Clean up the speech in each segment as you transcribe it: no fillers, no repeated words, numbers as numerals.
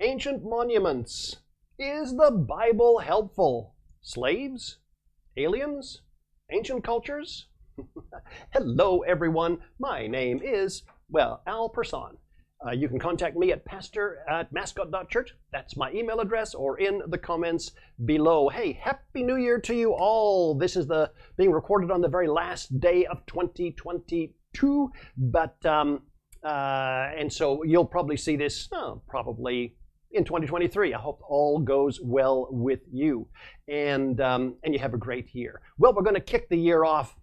Ancient monuments. Is the Bible helpful? Slaves? Aliens? Ancient cultures? Hello, everyone. My name is, Al Person. You can contact me at pastor@mascot.church. That's my email address, or in the comments below. Hey, Happy New Year to you all. This is being recorded on the very last day of 2022, and so you'll probably see this probably in 2023. I hope all goes well with you, and you have a great year. Well, we're going to kick the year off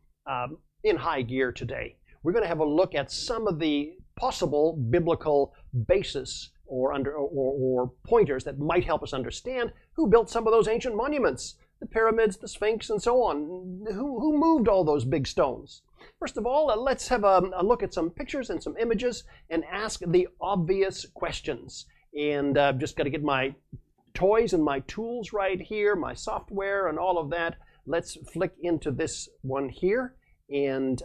in high gear today. We're going to have a look at some of the possible biblical basis or pointers that might help us understand who built some of those ancient monuments, the pyramids, the Sphinx, and so on. Who moved all those big stones? First of all, let's have a look at some pictures and some images and ask the obvious questions. And I've just got to get my toys and my tools right here, my software and all of that. Let's flick into this one here and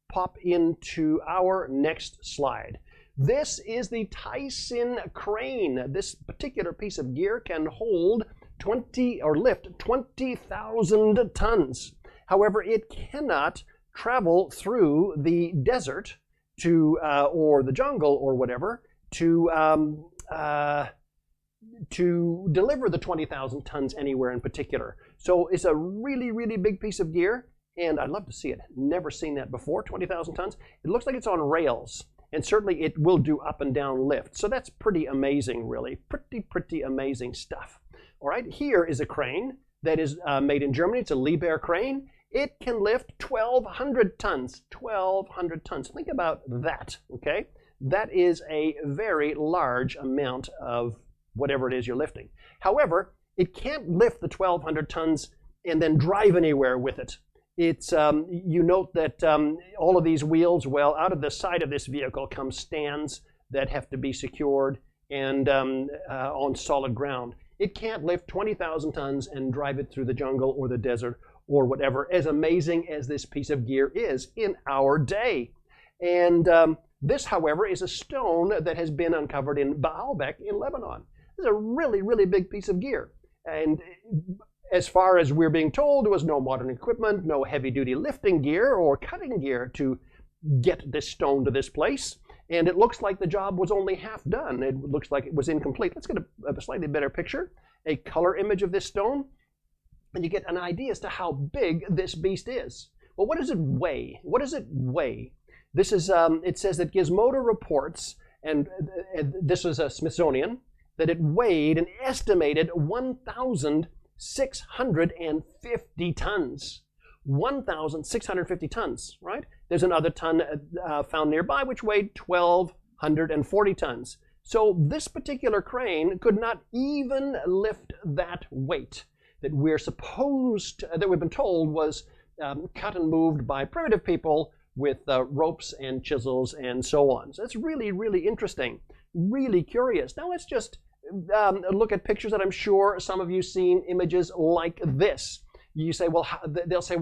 pop into our next slide. This is the Tyson crane. This particular piece of gear can hold lift 20,000 tons. However, it cannot travel through the desert or the jungle or whatever to deliver the 20,000 tons anywhere in particular. So it's a really, really big piece of gear. And I'd love to see it. Never seen that before, 20,000 tons. It looks like it's on rails, and certainly it will do up and down lift. So that's pretty amazing, really. Pretty amazing stuff. All right, here is a crane that is made in Germany. It's a Liebherr crane. It can lift 1,200 tons. 1,200 tons. Think about that, okay? That is a very large amount of whatever it is you're lifting. However, it can't lift the 1,200 tons and then drive anywhere with it. It's you note that all of these wheels, out of the side of this vehicle come stands that have to be secured and on solid ground. It can't lift 20,000 tons and drive it through the jungle or the desert or whatever, as amazing as this piece of gear is in our day. And this, however, is a stone that has been uncovered in Baalbek in Lebanon. This is a really, really big piece of gear. And as far as we're being told, there was no modern equipment, no heavy-duty lifting gear or cutting gear to get this stone to this place. And it looks like the job was only half done. It looks like it was incomplete. Let's get a slightly better picture, a color image of this stone, and you get an idea as to how big this beast is. Well, what does it weigh? What does it weigh? This is, it says that Gizmodo reports, and this was a Smithsonian, that it weighed an estimated 1,650 tons. 1,650 tons, right? There's another ton found nearby which weighed 1,240 tons. So this particular crane could not even lift that weight that we've been told was cut and moved by primitive people with ropes and chisels and so on. So it's really, really interesting, really curious. Now let's just look at pictures that I'm sure some of you seen, images like this. You say, they'll say,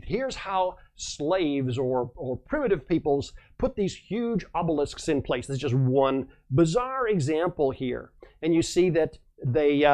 here's how slaves or primitive peoples put these huge obelisks in place. There's just one bizarre example here. And you see that they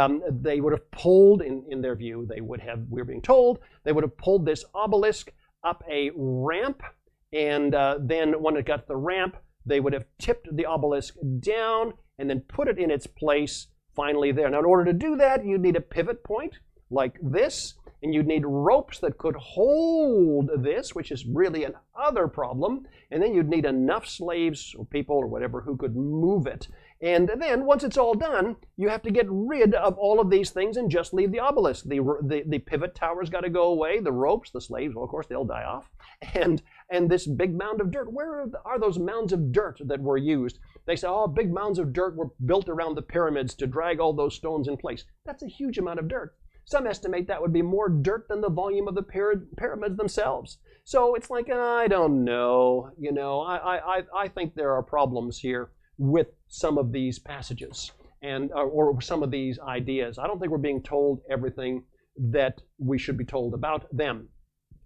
would have pulled, in their view, we're being told, they would have pulled this obelisk up a ramp, and then when it got to the ramp, they would have tipped the obelisk down and then put it in its place finally there. Now, in order to do that, you'd need a pivot point like this, and you'd need ropes that could hold this, which is really another problem, and then you'd need enough slaves or people or whatever who could move it. And then, once it's all done, you have to get rid of all of these things and just leave the obelisk. The pivot tower's got to go away, the ropes, the slaves, well, of course, they'll die off, and this big mound of dirt. Where are those mounds of dirt that were used? They say, big mounds of dirt were built around the pyramids to drag all those stones in place. That's a huge amount of dirt. Some estimate that would be more dirt than the volume of the pyramids themselves. So it's like, I don't know. I think there are problems here with some of these passages or some of these ideas. I don't think we're being told everything that we should be told about them.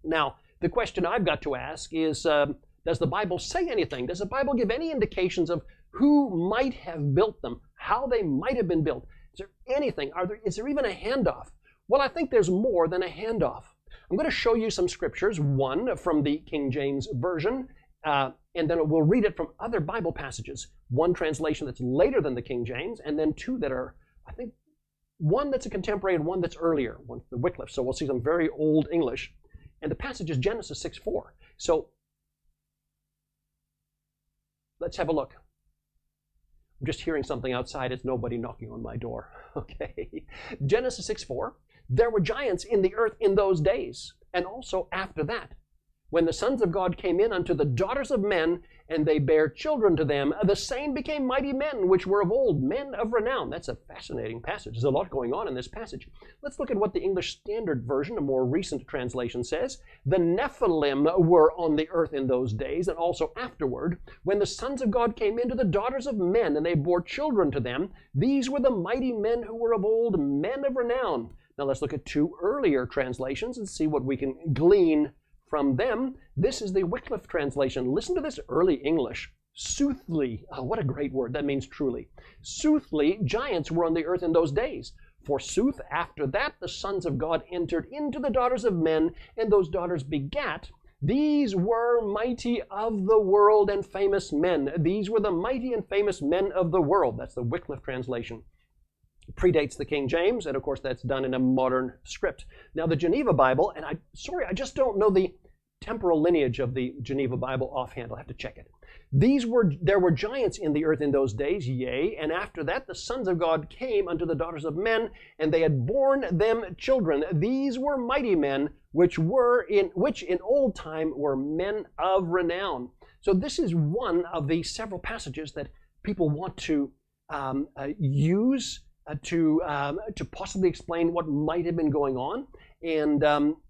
Now, the question I've got to ask is, does the Bible say anything? Does the Bible give any indications of who might have built them, how they might have been built. Is there anything? Is there even a handoff? Well, I think there's more than a handoff. I'm going to show you some scriptures, one from the King James Version, and then we'll read it from other Bible passages. One translation that's later than the King James, and then two that are, I think, one that's a contemporary and one that's earlier, one the Wycliffe. So we'll see some very old English. And the passage is Genesis 6:4. So let's have a look. I'm just hearing something outside. It's nobody knocking on my door. Okay. Genesis 6:4. There were giants in the earth in those days, and also after that, when the sons of God came in unto the daughters of men, and they bare children to them, the same became mighty men, which were of old, men of renown. That's a fascinating passage. There's a lot going on in this passage. Let's look at what the English Standard Version, a more recent translation, says. The Nephilim were on the earth in those days, and also afterward, when the sons of God came into the daughters of men, and they bore children to them. These were the mighty men who were of old, men of renown. Now let's look at two earlier translations and see what we can glean from them. This is the Wycliffe translation. Listen to this early English. Soothly, what a great word, that means truly. Soothly, giants were on the earth in those days. Forsooth, after that, the sons of God entered into the daughters of men, and those daughters begat. These were mighty of the world and famous men. These were the mighty and famous men of the world. That's the Wycliffe translation. Predates the King James, and of course that's done in a modern script. Now the Geneva Bible, and I just don't know the temporal lineage of the Geneva Bible offhand. I'll have to check it. There were giants in the earth in those days, yea, and after that the sons of God came unto the daughters of men, and they had borne them children. These were mighty men, which in old time were men of renown. So this is one of the several passages that people want to use to possibly explain what might have been going on, and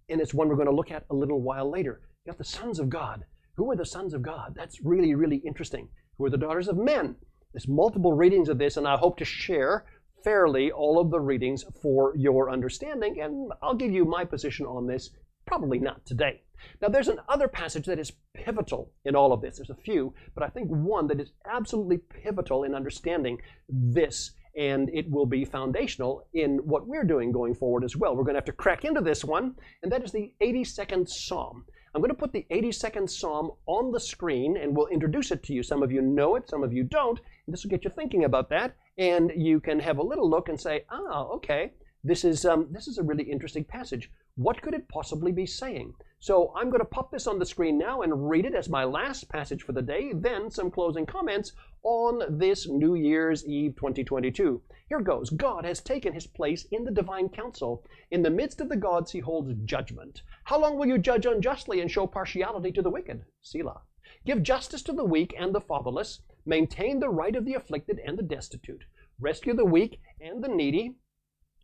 it's one we're going to look at a little while later. You got the sons of God. Who are the sons of God? That's really, really interesting. Who are the daughters of men? There's multiple readings of this, and I hope to share fairly all of the readings for your understanding, and I'll give you my position on this, probably not today. Now there's another passage that is pivotal in all of this. There's a few, but I think one that is absolutely pivotal in understanding this, and it will be foundational in what we're doing going forward as well. We're going to have to crack into this one, and that is the 82nd Psalm. I'm going to put the 82nd Psalm on the screen, and we'll introduce it to you. Some of you know it, some of you don't, and this will get you thinking about that, and you can have a little look and say, okay, this is a really interesting passage. What could it possibly be saying? So I'm going to pop this on the screen now and read it as my last passage for the day, then some closing comments on this New Year's Eve 2022. Here goes. God has taken his place in the divine council. In the midst of the gods he holds judgment. How long will you judge unjustly and show partiality to the wicked? Selah. Give justice to the weak and the fatherless. Maintain the right of the afflicted and the destitute. Rescue the weak and the needy.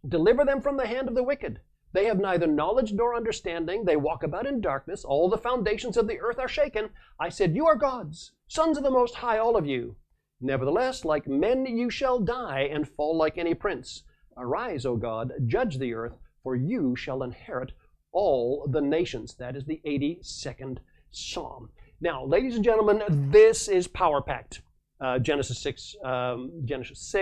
Deliver them from the hand of the wicked. They have neither knowledge nor understanding. They walk about in darkness. All the foundations of the earth are shaken. I said, you are gods, sons of the Most High, all of you. Nevertheless, like men you shall die and fall like any prince. Arise, O God, judge the earth, for you shall inherit all the nations. That is the 82nd Psalm. Now, ladies and gentlemen, this is power-packed. Genesis 6,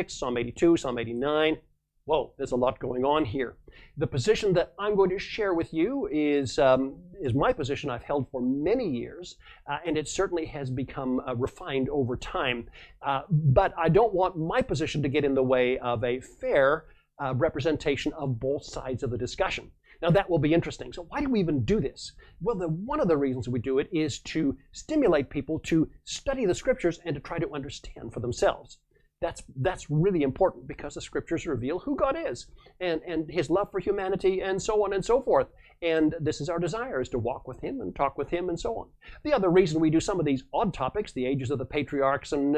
Psalm 82, Psalm 89. Whoa, there's a lot going on here. The position that I'm going to share with you is my position I've held for many years, and it certainly has become refined over time. But I don't want my position to get in the way of a fair representation of both sides of the discussion. Now that will be interesting. So why do we even do this? Well, one of the reasons we do it is to stimulate people to study the scriptures and to try to understand for themselves. That's really important because the scriptures reveal who God is and his love for humanity and so on and so forth. And this is our desire, is to walk with him and talk with him and so on. The other reason we do some of these odd topics, the ages of the patriarchs and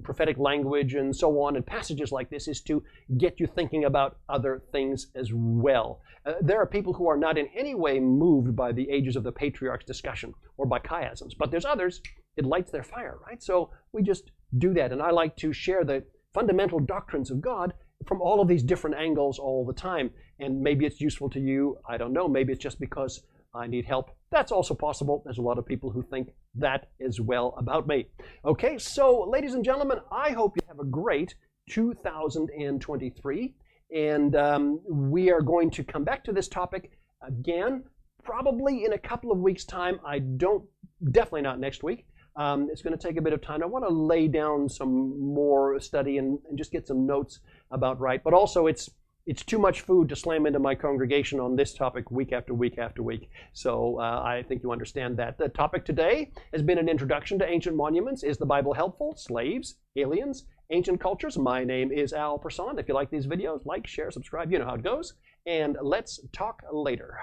prophetic language and so on, and passages like this, is to get you thinking about other things as well. There are people who are not in any way moved by the ages of the patriarchs discussion or by chiasms, but there's others. It lights their fire, right? So we just do that. And I like to share the fundamental doctrines of God from all of these different angles all the time. And maybe it's useful to you. I don't know. Maybe it's just because I need help That's also possible. There's a lot of people who think that as well about me. Okay, so ladies and gentlemen, I hope you have a great 2023. And we are going to come back to this topic again, probably in a couple of weeks' time. Definitely not next week. It's going to take a bit of time. I want to lay down some more study and just get some notes about right. But also, it's too much food to slam into my congregation on this topic week after week after week. So I think you understand that. The topic today has been an introduction to ancient monuments. Is the Bible helpful? Slaves, aliens, ancient cultures. My name is Al Person. If you like these videos, like, share, subscribe. You know how it goes. And let's talk later.